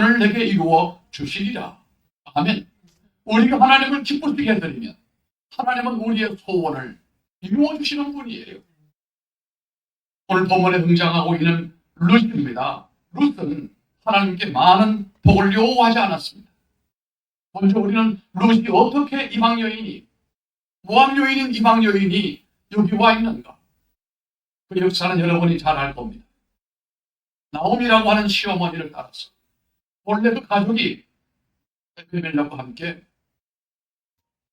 소원을 내게 이루어 주시리라. 아멘. 우리가 하나님을 기쁘시게 해드리면 하나님은 우리의 소원을 이루어 주시는 분이에요. 오늘 본문에 등장하고 있는 룻입니다. 룻은 하나님께 많은 복을 요구하지 않았습니다. 먼저 우리는 룻이 어떻게 이방 여인이, 모압 여인인 이방 여인이 여기 와 있는가? 그 역사는 여러분이 잘 알 겁니다. 나옴이라고 하는 시어머니를 따라서 원래 그 가족이 에베멜렉과 함께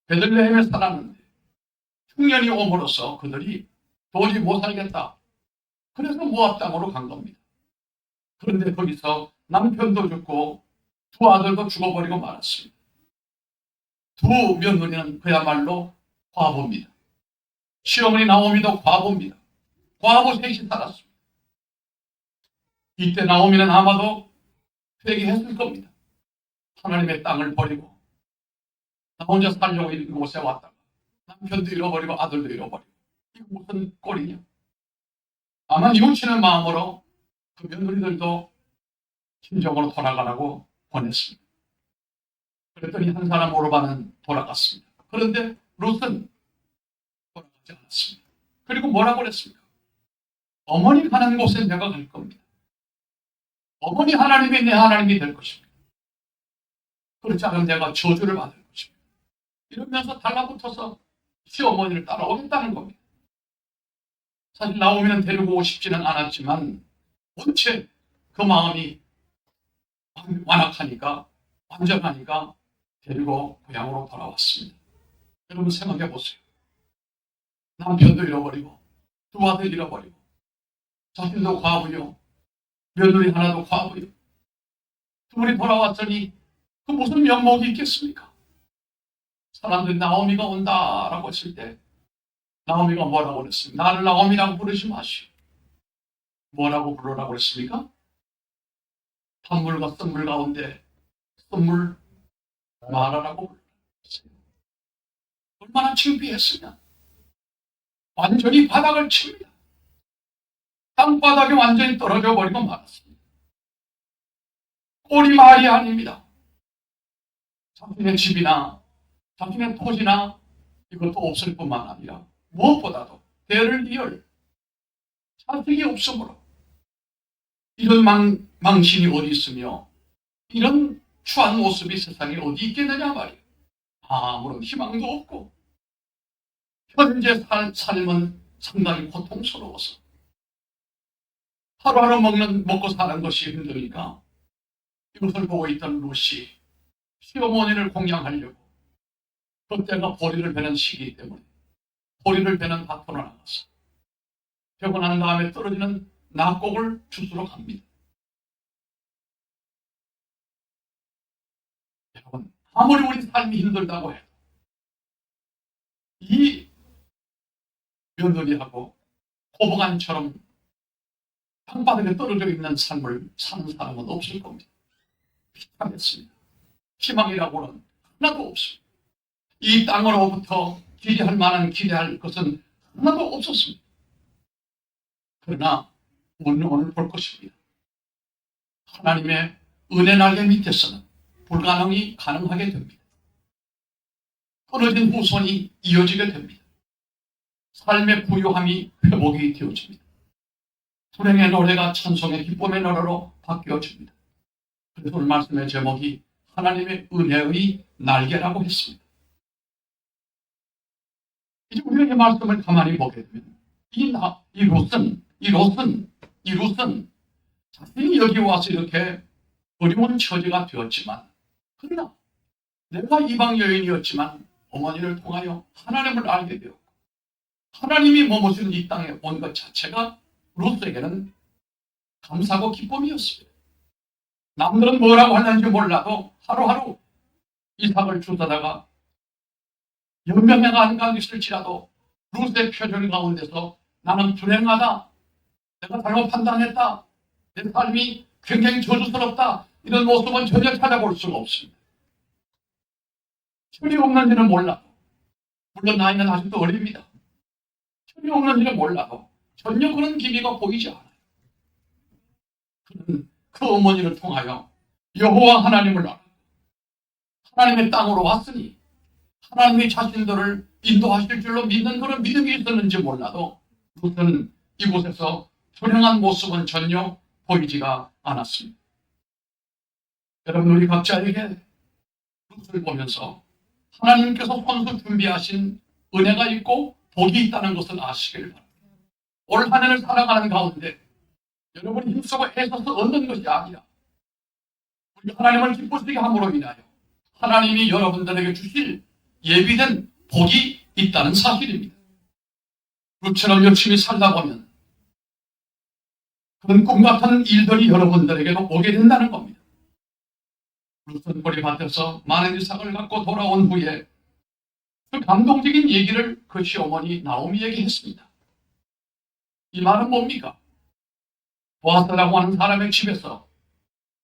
베들레헴에 살았는데 흉년이 옴으로써 그들이 도저히 못 살겠다. 그래서 모압 땅으로 간 겁니다. 그런데 거기서 남편도 죽고 두 아들도 죽어버리고 말았습니다. 두 며느리는 그야말로 과부입니다. 시어머니 나오미도 과부입니다. 과부 셋이 살았습니다. 이때 나오미는 아마도 회개했을 겁니다. 하나님의 땅을 버리고 나 혼자 살려고 이곳에 왔다가 남편도 잃어버리고 아들도 잃어버리고 이거 무슨 꼴이냐. 아마 뉘우치는 마음으로 그 며느리들도 친정으로 돌아가라고 보냈습니다. 그랬더니 한 사람 오르반은 돌아갔습니다. 그런데 룻은 돌아가지 않았습니다. 그리고 뭐라고 그랬습니까? 어머니 가는 곳에 내가 갈 겁니다. 어머니 하나님이 내 하나님이 될 것입니다. 그렇지 않으면 내가 저주를 받을 것입니다. 이러면서 달라붙어서 시어머니를 따라오겠다는 겁니다. 사실 나오미는 데리고 오고 싶지는 않았지만 원체 그 마음이 완악하니까, 완전하니까 데리고 고향으로 돌아왔습니다. 여러분 생각해 보세요. 남편도 잃어버리고 두 아들 잃어버리고 자신도 과부요, 며느리 하나도 과부요. 둘이 돌아왔더니 그 무슨 면목이 있겠습니까? 사람들이 나오미가 온다라고 했을 때 나오미가 뭐라고 그랬습니까? 나를 나오미라고 부르지 마시오. 뭐라고 부르라고 그랬습니까? 단물과 썸물 가운데 썸물 마라라고 불렀어요. 얼마나 창피했으면 완전히 바닥을 칩니다. 땅바닥에 완전히 떨어져 버리고 말았습니다. 꼴이 말이 아닙니다. 자신의 집이나 자신의 토지나 이것도 없을 뿐만 아니라 무엇보다도 대를 이을 자식이 없으므로 이런 망신이 어디 있으며 이런 추한 모습이 세상에 어디 있겠느냐 말이에요. 아무런 희망도 없고 현재 삶은 상당히 고통스러워서 하루하루 먹고 사는 것이 힘드니까 이것을 보고 있던 룻이 시어머니를 공양하려고 그때가 보리를 베는 시기이기 때문에 보리를 베는 밭으로 나가서 베고 난 다음에 떨어지는 낙곡을 주스러 갑니다. 여러분, 아무리 우리 삶이 힘들다고 해도 이 며느리하고 고부간처럼 땅바닥에 떨어져 있는 삶을 사는 사람은 없을 겁니다. 비참했습니다. 희망이라고는 하나도 없습니다. 이 땅으로부터 기대할 만한 기대할 것은 하나도 없었습니다. 그러나 우리는 오늘 볼 것입니다. 하나님의 은혜 날개 밑에서는 불가능이 가능하게 됩니다. 끊어진 후손이 이어지게 됩니다. 삶의 부유함이 회복이 되어집니다. 불행의 노래가 찬송의 기쁨의 노래로 바뀌어집니다. 그래서 오늘 말씀의 제목이 하나님의 은혜의 날개라고 했습니다. 이제 우리가 이 말씀을 가만히 보게 되면 이 룻은 자신이 여기 와서 이렇게 어려운 처지가 되었지만, 그러나 내가 이방 여인이었지만 어머니를 통하여 하나님을 알게 되었고 하나님이 머무시는 이 땅에 온 것 자체가 룻에게는 감사하고 기쁨이었습니다. 남들은 뭐라고 하는지 몰라도 하루하루 이삭을 주다가 연명해가 안 가있을지라도 룻의 표정 가운데서 나는 불행하다, 내가 잘못 판단했다, 내 삶이 굉장히 저주스럽다, 이런 모습은 전혀 찾아볼 수가 없습니다. 철이 없는지는 몰라도, 물론 나이는 아직도 어립니다. 철이 없는지는 몰라도 전혀 그런 기미가 보이지 않아요. 그는 그 어머니를 통하여 여호와 하나님을 알아 하나님의 땅으로 왔으니 하나님이 자신들을 인도하실 줄로 믿는 그런 믿음이 있었는지 몰라도 룻은 이곳에서 불행한 모습은 전혀 보이지가 않았습니다. 여러분, 우리 각자에게 룻을 보면서 하나님께서 선수 준비하신 은혜가 있고 복이 있다는 것을 아시길 바랍니다. 올 한 해를 살아가는 가운데 여러분이 힘쓰고 애써서 얻는 것이 아니라 우리 하나님을 기쁘시게 함으로 인하여 하나님이 여러분들에게 주실 예비된 복이 있다는 사실입니다. 룻처럼 열심히 살다 보면 그런 꿈 같은 일들이 여러분들에게도 오게 된다는 겁니다. 룻은 보리밭에서 많은 이삭을 갖고 돌아온 후에 그 감동적인 얘기를 그 시어머니 나오미에게 했습니다. 이 말은 뭡니까? 보아스라고 하는 사람의 집에서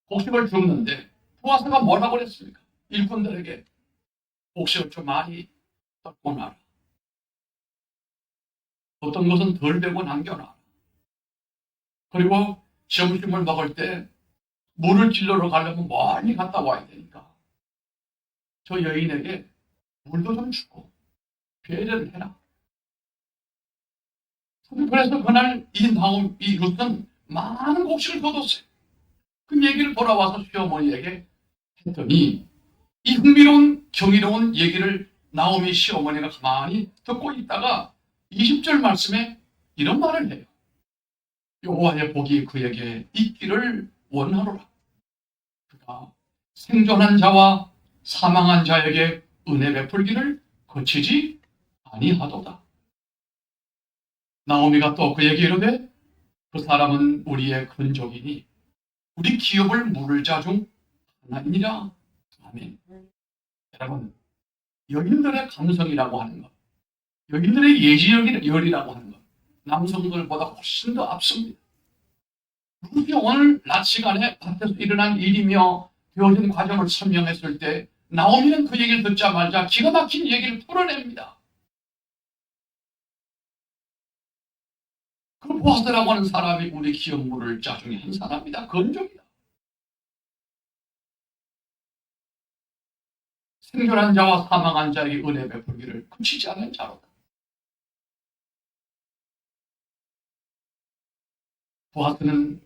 곡식을 줍는데 보아스가 뭐라고 그랬습니까? 일꾼들에게 곡식을 좀 많이 떴고 놔라. 어떤 것은 덜 되고 남겨놔라. 그리고 점심을 먹을 때 물을 길러러 가려면 멀리 갔다 와야 되니까 저 여인에게 물도 좀 주고 배려를 해라. 그래서 그날 이 룻은 많은 곡식을 거뒀어요. 그 얘기를 돌아와서 시어머니에게 했더니 이 흥미로운 경이로운 얘기를 나오미 시어머니가 가만히 듣고 있다가 20절 말씀에 이런 말을 해요. 여호와의 복이 그에게 있기를 원하노라. 그가 생존한 자와 사망한 자에게 은혜 베풀기를 거치지 아니하도다. 나오미가 또 그에게 이르되 그 사람은 우리의 근족이니 우리 기업을 물을 자 중 하나이니라. 아멘. 여러분, 여인들의 감성이라고 하는 것, 여인들의 예지열이라고 하는 것, 남성들보다 훨씬 더 앞섭니다. 룻이 오늘 낮 시간에 밭에서 일어난 일이며 되어진 과정을 설명했을 때 나오미는 그 얘기를 듣자마자 기가 막힌 얘기를 풀어냅니다. 그 보아스라고 하는 사람이 우리 기업 물을 자 중에 한 사람이다. 건족이다. 생존한 자와 사망한 자에게 은혜 베풀기를 그치지 않는 자로다. 보아스는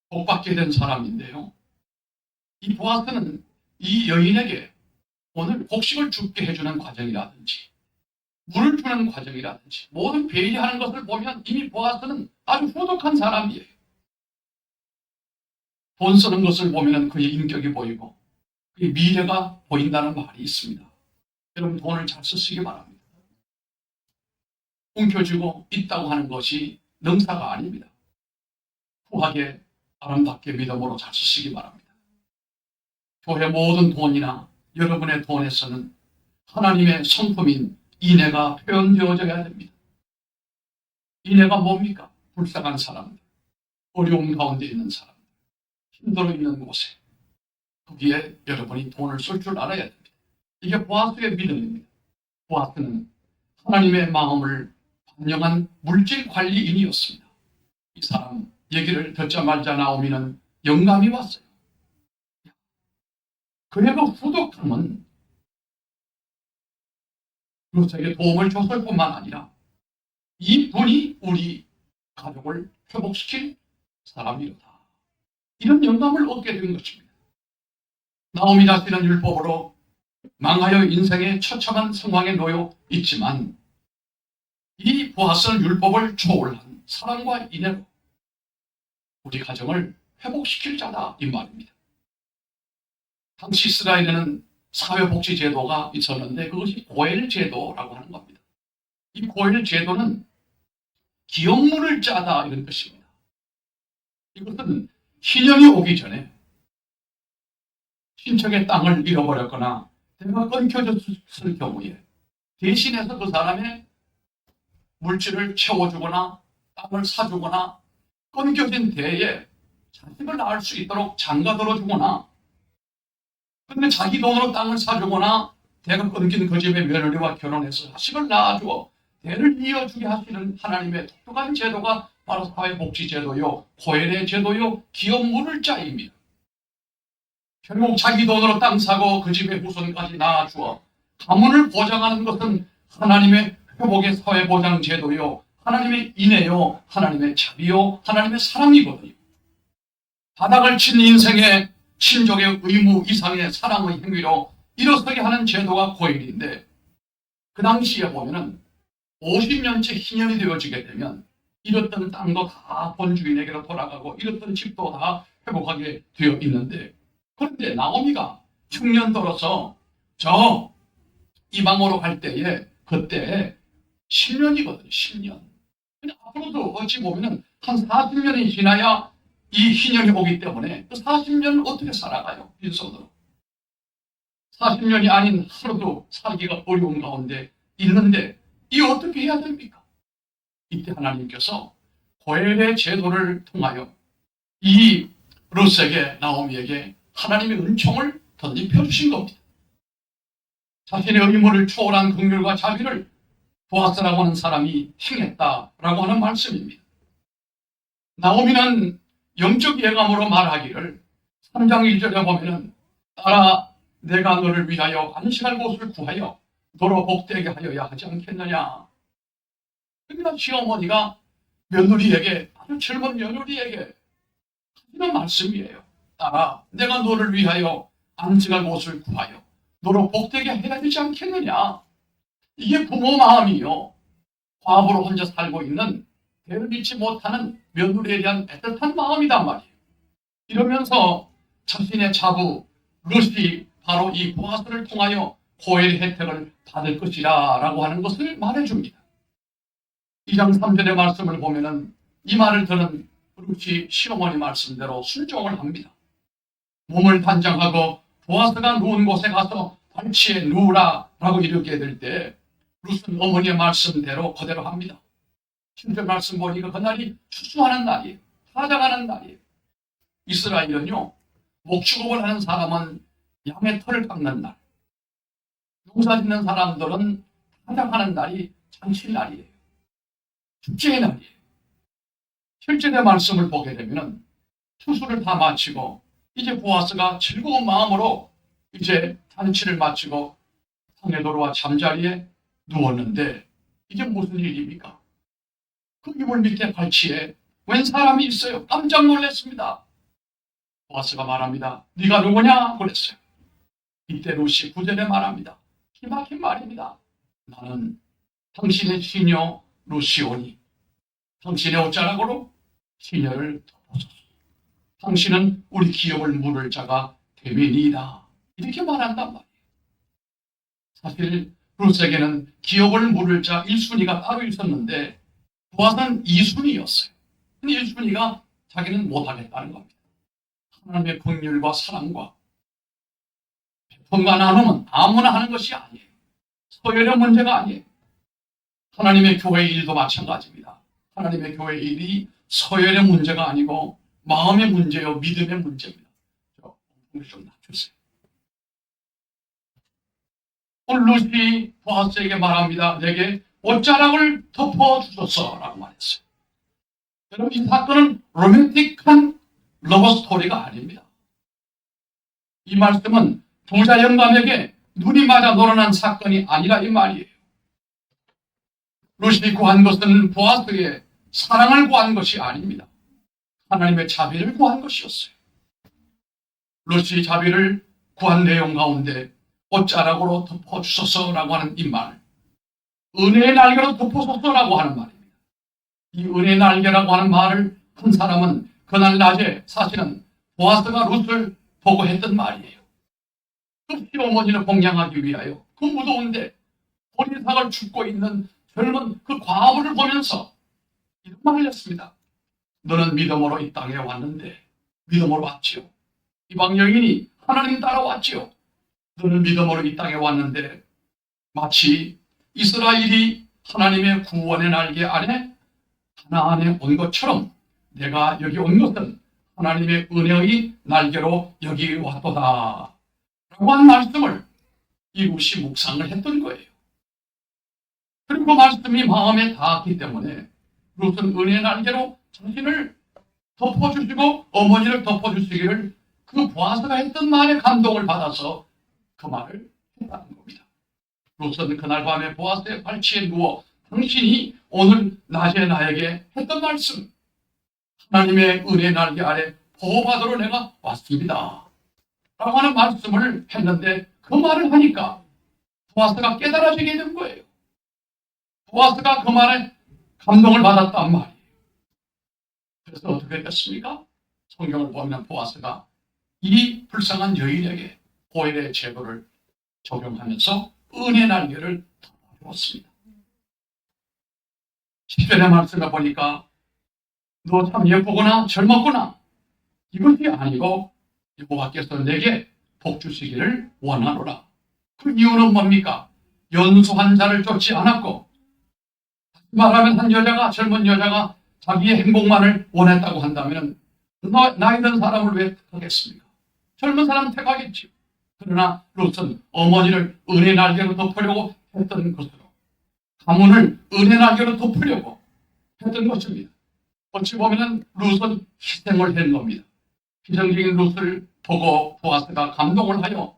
복받게 된 사람인데요. 이 보아스는 이 여인에게 오늘 곡식을 줍게 해주는 과정이라든지 물을 주는 과정이라든지 모든 배려하는 것을 보면 이미 보아스는 아주 후덕한 사람이에요. 돈 쓰는 것을 보면 그의 인격이 보이고 그의 미래가 보인다는 말이 있습니다. 여러분, 돈을 잘 쓰시기 바랍니다. 움켜쥐고 있다고 하는 것이 능사가 아닙니다. 후하게 아름답게 믿음으로 잘 쓰시기 바랍니다. 교회 모든 돈이나 여러분의 돈에서는 하나님의 성품인 인애가 표현되어져야 됩니다. 인애가 뭡니까? 불쌍한 사람들, 어려움 가운데 있는 사람들, 힘들어 있는 곳에 거기에 여러분이 돈을 쓸 줄 알아야 됩니다. 이게 보아스의 믿음입니다. 보아스는 하나님의 마음을 반영한 물질 관리인이었습니다. 이 사람 얘기를 듣자마자 나오미는 영감이 왔어요. 그의 그 후덕함은 룻에게 도움을 줬을 뿐만 아니라 이 분이 우리 가족을 회복시킬 사람이로다. 이런 영감을 얻게 된 것입니다. 나오미 자신은 율법으로 망하여 인생의 처참한 상황에 놓여 있지만 이 보아스는 율법을 초월한 사랑과 인애로 우리 가정을 회복시킬 자다, 이 말입니다. 당시 이스라엘에는 사회복지 제도가 있었는데 그것이 고엘 제도라고 하는 겁니다. 이 고엘 제도는 기업물을 짜다 이런 뜻입니다. 이것은 신령이 오기 전에 친척의 땅을 잃어버렸거나 대가 끊겨졌을 경우에 대신해서 그 사람의 물질을 채워주거나 땅을 사주거나 끊겨진 대에 자식을 낳을 수 있도록 장가 들어주거나 근데 자기 돈으로 땅을 사주거나 대가 끊긴 그 집의 며느리와 결혼해서 자식을 낳아주어 대를 이어주게 하시는 하나님의 독특한 제도가 바로 사회복지제도요, 고엘의 제도요, 기업물을 자입니다. 결국 자기 돈으로 땅 사고 그 집의 후손까지 낳아주어 가문을 보장하는 것은 하나님의 회복의 사회보장 제도요, 하나님의 인애요, 하나님의 자비요, 하나님의 사랑이거든요. 바닥을 친 인생의 친족의 의무 이상의 사랑의 행위로 일어서게 하는 제도가 고일인데, 그 당시에 보면은 50년째 희년이 되어지게 되면 잃었던 땅도 다 본주인에게로 돌아가고 잃었던 집도 다 회복하게 되어 있는데, 그런데 나오미가 흉년들어서 저 이방으로 갈 때에 그때 10년이거든요. 10년. 근데 앞으로도 어찌 보면은 한 40년이 지나야 이 희년이 오기 때문에 그 40년 어떻게 살아가요? 빈손으로. 40년이 아닌 하루도 살기가 어려운 가운데 있는데 이 어떻게 해야 됩니까? 이때 하나님께서 고엘의 제도를 통하여 이 룻에게, 나오미에게 하나님의 은총을 덧입혀 주신 겁니다. 자신의 의무를 초월한 긍휼과 자비를 보아스라고 하는 사람이 행했다라고 하는 말씀입니다. 나오미는 영적 예감으로 말하기를 3장 1절에 보면은 딸아 내가 너를 위하여 안식할 곳을 구하여 너로 복되게 하여야 하지 않겠느냐. 그러니까 시어머니가 며느리에게, 아주 젊은 며느리에게 하시는 말씀이에요. 딸아 내가 너를 위하여 안식할 곳을 구하여 너로 복되게 해야 되지 않겠느냐. 이게 부모 마음이요. 과부로 혼자 살고 있는 대를 잃지 못하는 며느리에 대한 애틋한 마음이단 말이에요. 이러면서 자신의 자부 룻이 바로 이 보아스를 통하여 고엘의 혜택을 받을 것이라 라고 하는 것을 말해줍니다. 2장 3절의 말씀을 보면은 이 말을 들은 룻이 시어머니 말씀대로 순종을 합니다. 몸을 단장하고 보아스가 누운 곳에 가서 발치에 누우라 라고 이르게 될 때 룻은 어머니의 말씀대로 그대로 합니다. 7절 말씀 보니까 그날이 추수하는 날이에요. 타작하는 날이에요. 이스라엘은요, 목축업을 하는 사람은 양의 털을 깎는 날, 농사 짓는 사람들은 타작하는 날이 잔치날이에요. 축제의 날이에요. 7절의 말씀을 보게 되면 추수를 다 마치고 이제 보아스가 즐거운 마음으로 이제 잔치를 마치고 상에도로와 잠자리에 누웠는데 이게 무슨 일입니까? 그 이불 밑에 발치에 웬 사람이 있어요. 깜짝 놀랐습니다. 보아스가 말합니다. 네가 누구냐? 그랬어요. 이때 룻이 9절에 말합니다. 기막힌 말입니다. 나는 당신의 시녀 룻이오니 당신의 옷자락으로 시녀를 덮어소서. 당신은 우리 기업을 물을 자가 되미니이다. 이렇게 말한단 말이에요. 사실 룻에게는 기업을 물을 자 1순위가 따로 있었는데 보아스는 2순위였어요. 근데 1순위가 자기는 못하겠다는 겁니다. 하나님의 긍휼과 사랑과 배품과 나눔은 아무나 하는 것이 아니에요. 서열의 문제가 아니에요. 하나님의 교회 일도 마찬가지입니다. 하나님의 교회 일이 서열의 문제가 아니고 마음의 문제요, 믿음의 문제입니다. 좀 낮추세요. 오늘 룻이 보아스에게 말합니다. 내게 옷자락을 덮어주소서 라고 말했어요. 여러분 이 사건은 로맨틱한 러버 스토리가 아닙니다. 이 말씀은 부자 영감에게 눈이 맞아 놀아난 사건이 아니라 이 말이에요. 룻이 구한 것은 보아스의 사랑을 구한 것이 아닙니다. 하나님의 자비를 구한 것이었어요. 룻이 자비를 구한 내용 가운데 옷자락으로 덮어주소서라고 하는 이 말, 은혜의 날개로 덮어소서라고 하는 말입니다. 이 은혜의 날개라고 하는 말을 한 사람은 그날 낮에 사실은 보아스가 룻을 보고 했던 말이에요. 그 시어머니를 공양하기 위하여 그 무더운데 보리삭을 줍고 있는 젊은 그 과부를 보면서 이런 말을 했습니다. 너는 믿음으로 이 땅에 왔는데, 믿음으로 왔지요. 이방 여인이 하나님 따라왔지요. 너는 믿음으로 이 땅에 왔는데 마치 이스라엘이 하나님의 구원의 날개 안에 하나안에 온 것처럼 내가 여기 온 것은 하나님의 은혜의 날개로 여기 왔도다 라고 하는 말씀을 이 룻이 묵상을 했던 거예요. 그리고 그 말씀이 마음에 닿았기 때문에 룻은 은혜의 날개로 자신을 덮어주시고 어머니를 덮어주시기를 그 보아스가 했던 말에 감동을 받아서 그 말을 했다는 겁니다. 룻은 그날 밤에 보아스의 발치에 누워 당신이 오늘 낮에 나에게 했던 말씀, 하나님의 은혜 날개 아래 보호받으러 내가 왔습니다 라고 하는 말씀을 했는데, 그 말을 하니까 보아스가 깨달아지게 된 거예요. 보아스가 그 말에 감동을 받았단 말이에요. 그래서 어떻게 됐습니까? 성경을 보면 보아스가 이 불쌍한 여인에게 고엘의 제도를 적용하면서 은혜 날개를 덮어주었습니다. 10절의 말씀을 보니까 너 참 예쁘구나, 젊었구나, 이것이 아니고 여호와께서 내게 복 주시기를 원하노라. 그 이유는 뭡니까? 연수한 자를 쫓지 않았고, 말하면 한 여자가, 젊은 여자가 자기의 행복만을 원했다고 한다면 나이 든 사람을 왜 택하겠습니까? 젊은 사람 택하겠죠. 그러나 룻은 어머니를 은혜 날개로 덮으려고 했던 것으로, 가문을 은혜 날개로 덮으려고 했던 것입니다. 어찌 보면 룻은 희생을 한 겁니다. 희생적인 룻을 보고 보아스가 감동을 하여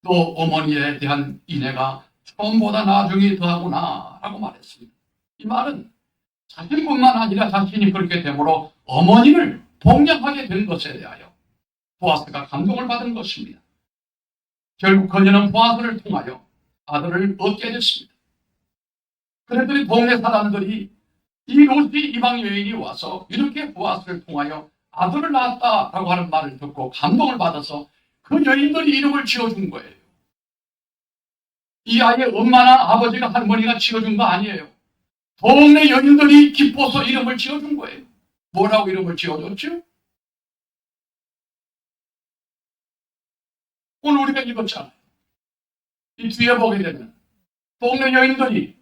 또 어머니에 대한 인애가 처음보다 나중에 더하구나 라고 말했습니다. 이 말은 자신뿐만 아니라 자신이 그렇게 되므로 어머니를 동양하게 된 것에 대하여 보아스가 감동을 받은 것입니다. 결국 그녀는 보아스를 통하여 아들을 얻게 됐습니다. 그랬더니 동네 사람들이 이 룻이 이방 여인이 와서 이렇게 보아스를 통하여 아들을 낳았다라고 하는 말을 듣고 감동을 받아서 그 여인들이 이름을 지어준 거예요. 이 아이의 엄마나 아버지가, 할머니가 지어준 거 아니에요. 동네 여인들이 기뻐서 이름을 지어준 거예요. 뭐라고 이름을 지어줬죠? 오늘 우리가 읽었잖아요. 이 뒤에 보게 되면 동네 여인들이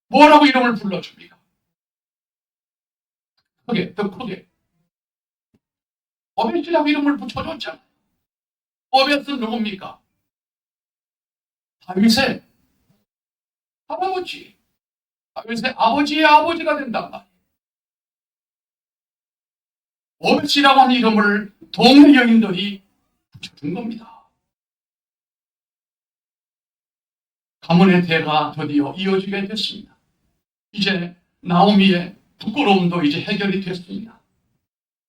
뭐라고 이름을 불러줍니까? 크게, 더 크게. 오벳이라고 이름을 붙여줬잖아요. 오벳은 누굽니까? 다윗의 할아버지. 다윗의 아버지의 아버지가 된단 말이에요. 오벳이라고 하는 이름을 동네 여인들이 붙여준 겁니다. 가문의 대가 드디어 이어지게 됐습니다. 이제 나오미의 부끄러움도 이제 해결이 됐습니다.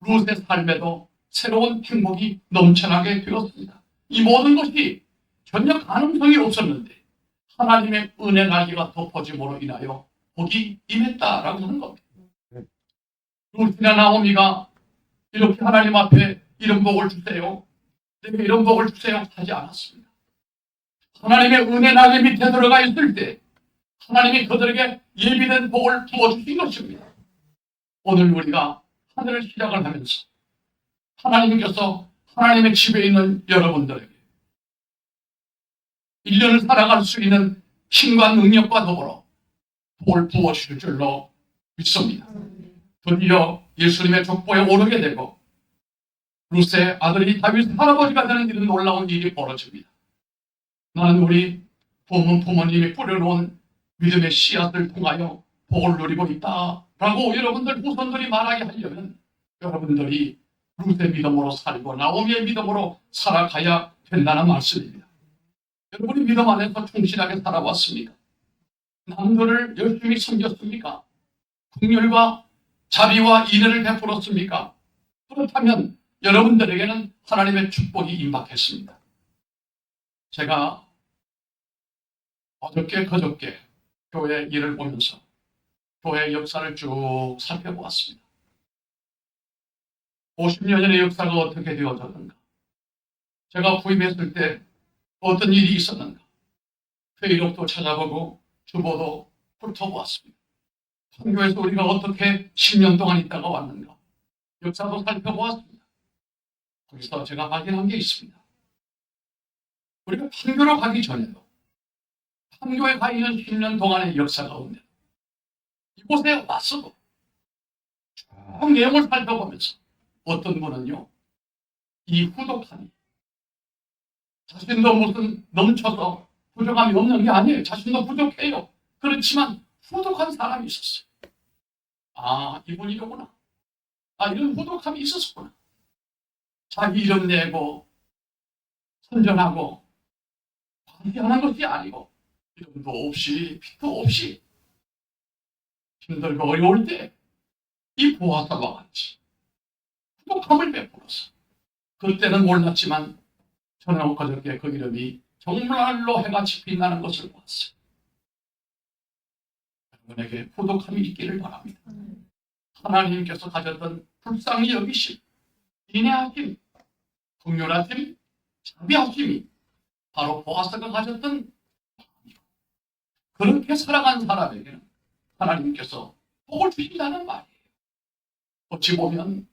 룻의 삶에도 새로운 행복이 넘쳐나게 되었습니다. 이 모든 것이 전혀 가능성이 없었는데 하나님의 은혜 날개가 덮어짐으로 인하여 복이 임했다라고 하는 겁니다. 룻이나 나오미가 이렇게 하나님 앞에 이런 복을 주세요, 내게 이런 복을 주세요 하지 않았습니다. 하나님의 은혜 날개 밑에 들어가 있을 때 하나님이 그들에게 예비된 복을 부어주신 것입니다. 오늘 우리가 하늘을 시작을 하면서 하나님께서 하나님의 집에 있는 여러분들에게 1년을 살아갈 수 있는 힘과 능력과 더불어 복을 부어주실 줄로 믿습니다. 드디어 예수님의 족보에 오르게 되고 룻의 아들이 다윗 할아버지가 되는 이런 놀라운 일이 벌어집니다. 나는 우리 부모님이 뿌려놓은 믿음의 씨앗을 통하여 복을 누리고 있다라고 여러분들 후손들이 말하게 하려면 여러분들이 룻의 믿음으로 살고 나오미의 믿음으로 살아가야 된다는 말씀입니다. 여러분이 믿음 안에서 충실하게 살아왔습니까? 남들을 열심히 섬겼습니까? 긍휼과 자비와 인애를 베풀었습니까? 그렇다면 여러분들에게는 하나님의 축복이 임박했습니다. 제가 어저께 그저께 교회 일을 보면서 교회 역사를 쭉 살펴보았습니다. 50년 전의 역사가 어떻게 되어졌는가? 제가 부임했을 때 어떤 일이 있었는가? 회의록도 찾아보고 주보도 훑어보았습니다. 선교에서 우리가 어떻게 10년 동안 있다가 왔는가? 역사도 살펴보았습니다. 거기서 제가 확인한 게 있습니다. 우리가 판교로 가기 전에도 판교에 가 있는 10년 동안의 역사 가운데 이곳에 왔어도 쭉 내용을 살펴보면서 어떤 분은요, 이 후덕함이 자신도 무슨 넘쳐서 부족함이 없는 게 아니에요. 자신도 부족해요. 그렇지만 후덕한 사람이 있었어요. 아, 이분이 이러구나. 아, 이런 후덕함이 있었구나. 자기 이름 내고 선전하고 관리하는 것이 아니고 이름도 없이 빛도 없이 힘들고 어려울 때 이 보아사와 같이 부족함을 베풀어서 그때는 몰랐지만 저는 그저께 그 이름이 정말로 해같이 빛나는 것을 봤어요. 여러분에게 부족함이 있기를 바랍니다. 하나님께서 가졌던 불쌍히 여기심, 인내하심, 긍휼하심, 자비하심이 바로 보아스가 가졌던 마음이고, 그렇게 살아간 사람에게는 하나님께서 복을 주신다는 말이에요. 어찌 보면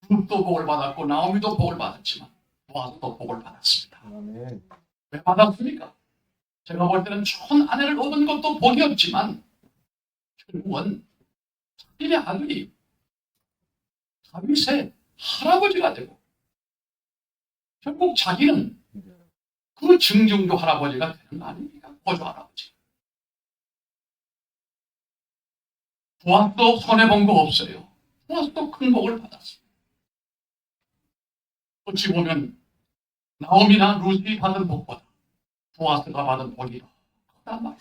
룻도 복을 받았고 나오미도 복을 받았지만 보아스도 복을 받았습니다. 왜 받았습니까? 제가 볼 때는 좋은 아내를 얻은 것도 복이었지만 결국은 자기의 아들이 다윗의 할아버지가 되고 결국 자기는 그 증정조 할아버지가 되는 거 아닙니까? 고조 할아버지. 보아스도 손해본 거 없어요. 보아스도 큰 복을 받았습니다. 어찌 보면 나오미나 루시 받은 복보다 보아스가 받은 복이 더 크단 말이에요.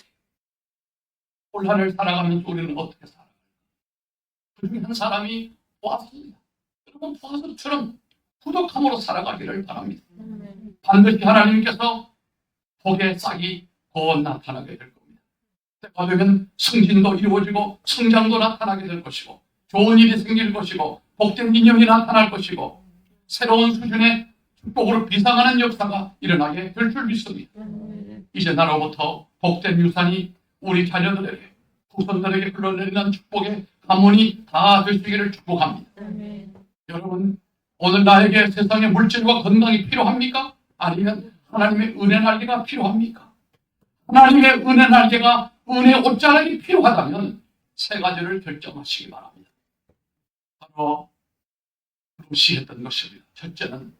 혼란을 살아가면서 우리는 어떻게 살아가요? 그 중에 한 사람이 보아스입니다. 여러분 보아스처럼 부족함으로 살아가기를 바랍니다. 반드시 하나님께서 복의 싹이 곧 나타나게 될 겁니다. 때가 되면 승진도 이루어지고 성장도 나타나게 될 것이고 좋은 일이 생길 것이고 복된 인연이 나타날 것이고 새로운 수준의 축복으로 비상하는 역사가 일어나게 될 줄 믿습니다. 이제 나로부터 복된 유산이 우리 자녀들에게 후손들에게 흘러내리는 축복의 가문이 다 되시기를 축복합니다. 여러분 오늘 나에게 세상의 물질과 건강이 필요합니까? 아니면 하나님의 은혜 날개가 필요합니까? 하나님의 은혜 날개가 은혜 옷자락이 필요하다면 세 가지를 결정하시기 바랍니다. 바로 루시 했던 것입니다. 첫째는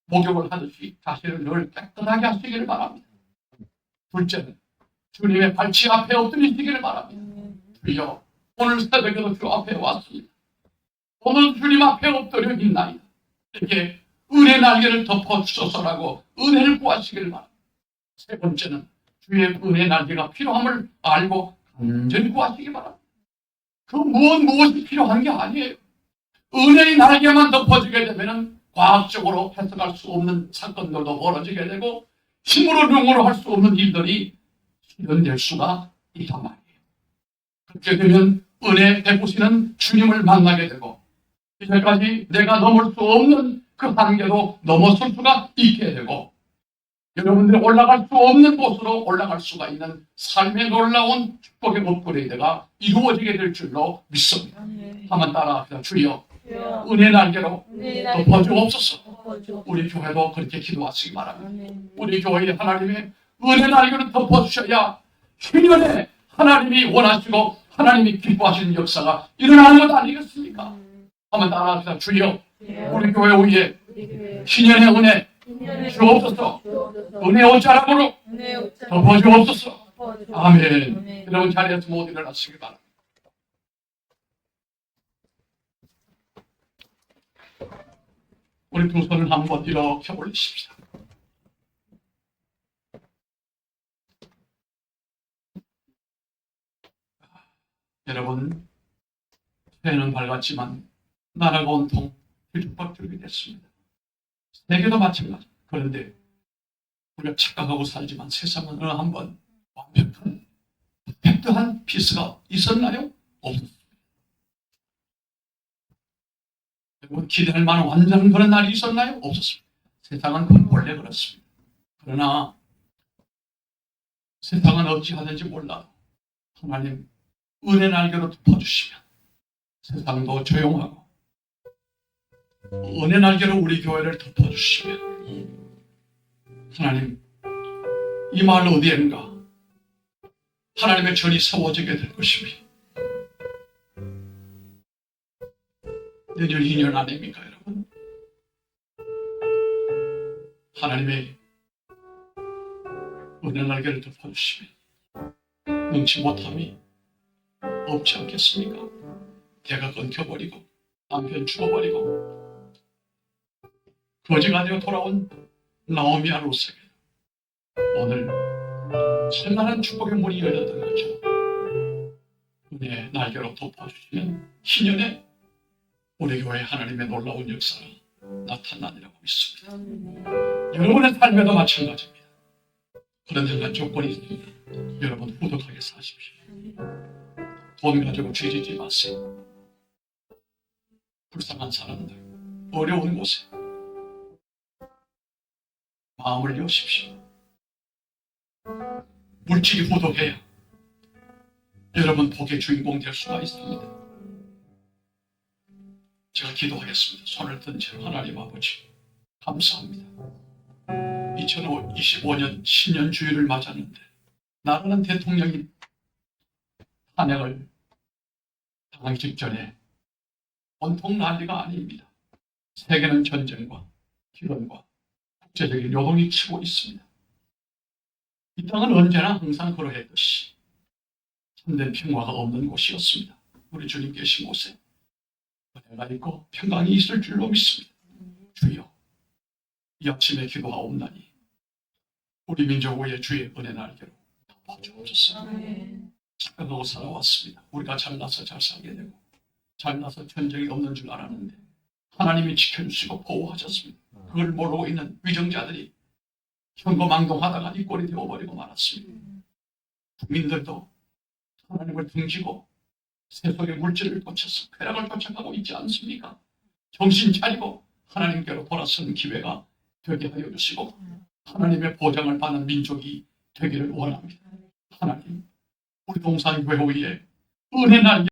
목욕을 하듯이 자신을 늘 깨끗하게 하시기를 바랍니다. 둘째는 주님의 발치 앞에 엎드리시기를 바랍니다. 주여 오늘 새벽에도 주 앞에 왔습니다. 오늘 주님 앞에 엎드려 있나이다. 이렇게 은혜 날개를 덮어주소서라고 은혜를 구하시기를 바랍니다. 세 번째는 주의 은혜 날개가 필요함을 알고 간절히 구하시기 바랍니다. 그 무엇이 필요한 게 아니에요. 은혜의 날개만 덮어지게 되면 과학적으로 해석할 수 없는 사건들도 벌어지게 되고 힘으로 능으로 할 수 없는 일들이 실현될 수가 있단 말이에요. 그렇게 되면 은혜 베푸시는 주님을 만나게 되고 이제까지 내가 넘을 수 없는 그 한계도 넘어설 수가 있게 되고 여러분들이 올라갈 수 없는 곳으로 올라갈 수가 있는 삶의 놀라운 축복의 업그레이드가 이루어지게 될 줄로 믿습니다. 한번 따라합시다. 주여 은혜 날개로 덮어주옵소서. 우리 교회도 그렇게 기도하시기 바랍니다. 우리 교회에 하나님의 은혜 날개로 덮어주셔야 신년에 하나님이 원하시고 하나님이 기뻐하시는 역사가 일어나는 것 아니겠습니까? 한번 따라합시다. 주여 우리 교회 위에 신년의 은혜 주옵소서. 은혜 옷자락으로 덮어주옵소서. 아멘. 여러분 자리에서 모두 일어나시기 바랍니다. 우리 두 손을 한번 이렇게 올리십시다. 여러분 새해는 밝았지만 나라가 온통 뒤죽박죽이 됐습니다. 세계도 마찬가지. 그런데 우리가 착각하고 살지만 세상은 어느 한번 완벽한 perfect한 피스가 있었나요? 없었습니다. 여러분 기대할 만한 완전한 그런 날이 있었나요? 없었습니다. 세상은 원래 그렇습니다. 그러나 세상은 어찌하는지 몰라도 하나님 은혜 날개로 덮어주시면 세상도 조용하고 은혜 날개로 우리 교회를 덮어주시면 하나님 이 마을 어디엔가 하나님의 전이 세워지게 될 것입니다. 내년 2년 안입니까 여러분? 하나님의 은혜 날개를 덮어주시면 능치 못함이 없지 않겠습니까? 개가 끊겨버리고 남편 죽어버리고 거지가 되어 돌아온 나오미와 롯에게 오늘 찬란한 축복의 문이 열렸던 것처럼 은혜의 날개로 덮어주시면 희년에 우리 교회 하나님의 놀라운 역사가 나타나리라고 믿습니다. 여러분의 삶에도 마찬가지입니다. 그런 한 가지 조건이 있습니다. 여러분 후덕하게 사십시오. 돈 가지고 죄지지 마세요. 불쌍한 사람들, 어려운 곳에 마음을 여십시오. 물질이 후덕해야 여러분 복의 주인공 될 수가 있습니다. 제가 기도하겠습니다. 손을 든 채로 하나님 아버지 감사합니다. 2025년 신년 주일을 맞았는데 나라는 대통령이 탄핵을 당하기 직전에 온통 난리가 아닙니다. 세계는 전쟁과 기근과 국제적인 요동이 치고 있습니다. 이 땅은 언제나 항상 그러했듯이 참된 평화가 없는 곳이었습니다. 우리 주님 계신 곳에 은혜가 있고 평강이 있을 줄로 믿습니다. 주여, 이 아침에 기도하옵나니 우리 민족 위에 주의 은혜 날개로 덮어주옵소서. 착각하고 살아왔습니다. 우리가 잘나서 잘 살게 되고 잘나서 전쟁이 없는 줄 알았는데 하나님이 지켜주시고 보호하셨습니다. 그걸 모르고 있는 위정자들이 현거망동하다가 이 꼴이 되어버리고 말았습니다. 국민들도 하나님을 등지고 세속의 물질을 꽂혀서 쾌락을 쫓아가고 있지 않습니까? 정신 차리고 하나님께로 돌아서는 기회가 되게 하여 주시고 하나님의 보장을 받는 민족이 되기를 원합니다. 하나님, 우리 동산교회 위에 은혜 날개